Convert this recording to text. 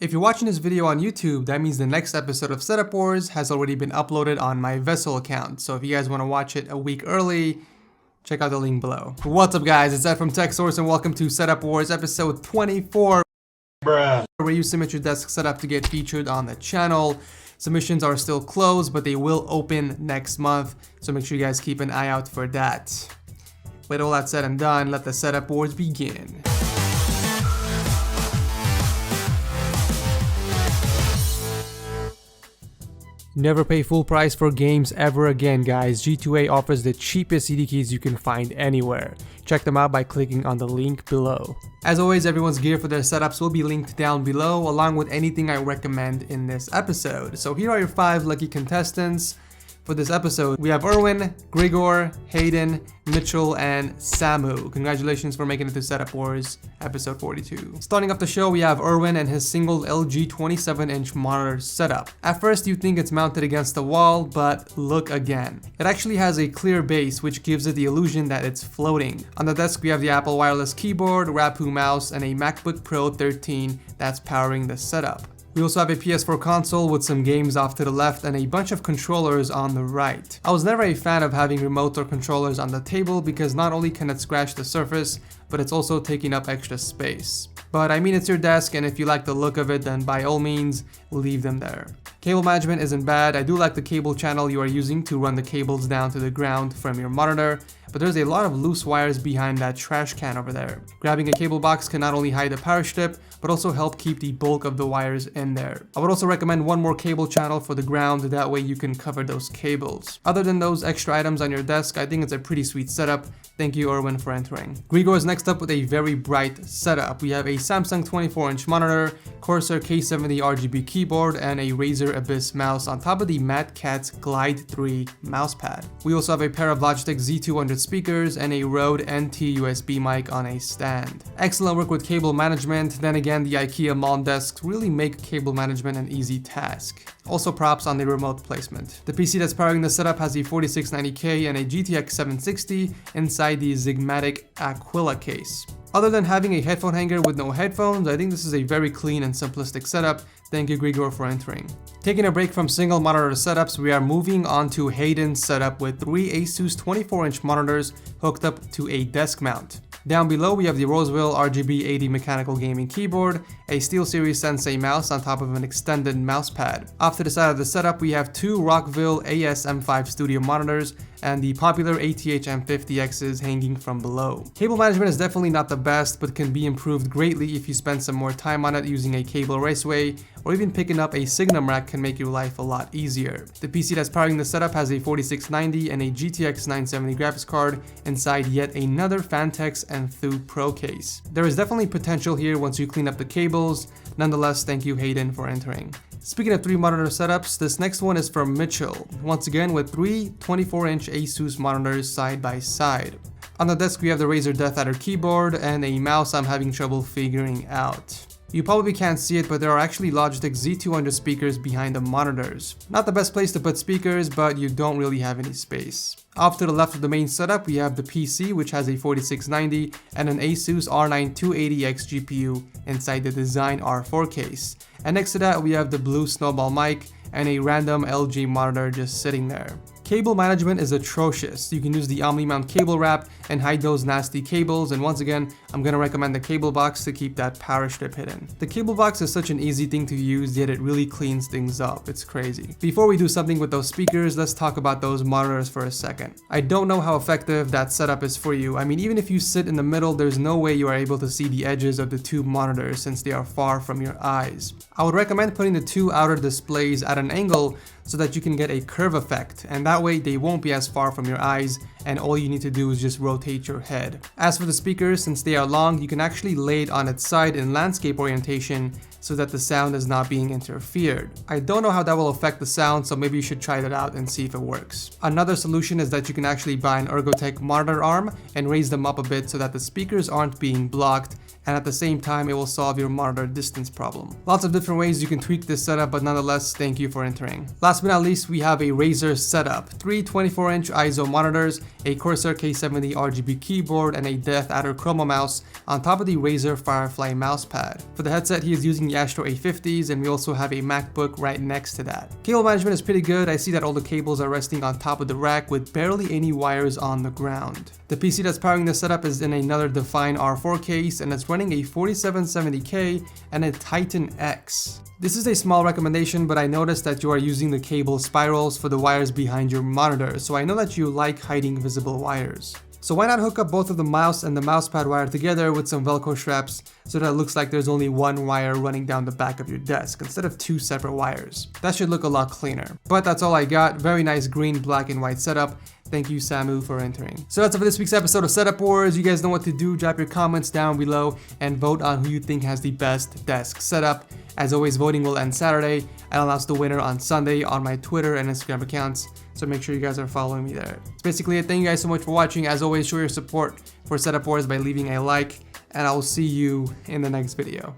If you're watching this video on YouTube, that means the next episode of Setup Wars has already been uploaded on my Vessel account. So if you guys want to watch it a week early, check out the link below. What's up guys, it's Ed from TechSource and welcome to Setup Wars episode 24. Bruh. Where you submit your desk setup to get featured on the channel. Submissions are still closed, but they will open next month, so make sure you guys keep an eye out for that. With all that said and done, let the Setup Wars begin. Never pay full price for games ever again, guys. G2A offers the cheapest CD keys you can find anywhere. Check them out by clicking on the link below. As always, everyone's gear for their setups will be linked down below, along with anything I recommend in this episode. So here are your 5 lucky contestants. For this episode, we have Erwin, Gregor, Haydn, Mitchell, and Samu. Congratulations for making it to Setup Wars episode 42. Starting off the show, we have Erwin and his single LG 27-inch monitor setup. At first, you think it's mounted against the wall, but look again. It actually has a clear base, which gives it the illusion that it's floating. On the desk, we have the Apple wireless keyboard, Rapu mouse, and a MacBook Pro 13 that's powering the setup. We also have a PS4 console with some games off to the left and a bunch of controllers on the right. I was never a fan of having remote or controllers on the table because not only can it scratch the surface, but it's also taking up extra space. But I mean, it's your desk, and if you like the look of it, then by all means, leave them there. Cable management isn't bad. I do like the cable channel you are using to run the cables down to the ground from your monitor, but there's a lot of loose wires behind that trash can over there. Grabbing a cable box can not only hide the power strip, but also help keep the bulk of the wires in there. I would also recommend one more cable channel for the ground, that way you can cover those cables. Other than those extra items on your desk, I think it's a pretty sweet setup. Thank you, Erwin, for entering. Gregor is next up with a very bright setup. We have a Samsung 24-inch monitor, Corsair K70 RGB keyboard, and a Razer Abyss mouse on top of the Mad Catz Glide 3 mousepad. We also have a pair of Logitech Z200 speakers and a Rode NT USB mic on a stand. Excellent work with cable management. Then again, the IKEA Mall desks really make cable management an easy task. Also props on the remote placement. The PC that's powering the setup has a 4690K and a GTX 760 inside the Zigmatic Aquila case. Other than having a headphone hanger with no headphones, I think this is a very clean and simplistic setup. Thank you, Gregor, for entering. Taking a break from single monitor setups, we are moving on to Haydn's setup with 3 Asus 24-inch monitors hooked up to a desk mount. Down below, we have the Roseville RGB80 mechanical gaming keyboard, a SteelSeries Sensei mouse on top of an extended mousepad. Off to the side of the setup, we have 2 Rockville AS-M5 studio monitors and the popular ATH M50Xs hanging from below. Cable management is definitely not the best, but can be improved greatly if you spend some more time on it using a cable raceway, or even picking up a Signum rack can make your life a lot easier. The PC that's powering the setup has a 4690 and a GTX 970 graphics card inside yet another Fantex Enthuse Pro case. There is definitely potential here once you clean up the cables. Nonetheless, thank you, Haydn, for entering. Speaking of 3 monitor setups, this next one is from Mitchell, once again with 3 24-inch Asus monitors side by side. On the desk, we have the Razer Death Adder keyboard and a mouse I'm having trouble figuring out. You probably can't see it, but there are actually Logitech Z200 speakers behind the monitors. Not the best place to put speakers, but you don't really have any space. Off to the left of the main setup, we have the PC, which has a 4690 and an Asus R9 280X GPU inside the Design R4 case. And next to that, we have the blue Snowball mic and a random LG monitor just sitting there. Cable management is atrocious. You can use the OmniMount cable wrap and hide those nasty cables, and once again, I'm gonna recommend the cable box to keep that power strip hidden. The cable box is such an easy thing to use, yet it really cleans things up. It's crazy. Before we do something with those speakers, let's talk about those monitors for a second. I don't know how effective that setup is for you. I mean, even if you sit in the middle, there's no way you are able to see the edges of the 2 monitors since they are far from your eyes. I would recommend putting the 2 outer displays at an angle so that you can get a curve effect, and that way they won't be as far from your eyes, and all you need to do is just rotate your head. As for the speakers, since they are long, you can actually lay it on its side in landscape orientation so that the sound is not being interfered. I don't know how that will affect the sound, so maybe you should try that out and see if it works. Another solution is that you can actually buy an Ergotech monitor arm and raise them up a bit so that the speakers aren't being blocked, and at the same time it will solve your monitor distance problem. Lots of different ways you can tweak this setup, but nonetheless, thank you for entering. Last but not least, we have a Razer setup. 3 24-inch ISO monitors a Corsair K70 RGB keyboard, and a Death Adder Chroma mouse on top of the Razer Firefly mousepad. For the headset, he is using the Astro A50s, and we also have a MacBook right next to that. Cable management is pretty good. I see that all the cables are resting on top of the rack with barely any wires on the ground. The PC that's powering this setup is in another Define R4 case, and it's running a 4770K and a Titan X. This is a small recommendation, but I noticed that you are using the cable spirals for the wires behind your monitor, so I know that you like hiding visible wires. So why not hook up both of the mouse and the mousepad wire together with some Velcro straps so that it looks like there's only one wire running down the back of your desk instead of two separate wires. That should look a lot cleaner. But that's all I got. Very nice green, black, and white setup. Thank you, Samu, for entering. So that's it for this week's episode of Setup Wars. You guys know what to do. Drop your comments down below and vote on who you think has the best desk setup. As always, voting will end Saturday. I'll announce the winner on Sunday on my Twitter and Instagram accounts, so make sure you guys are following me there. That's basically it. Thank you guys so much for watching. As always, show your support for Setup Wars by leaving a like, and I will see you in the next video.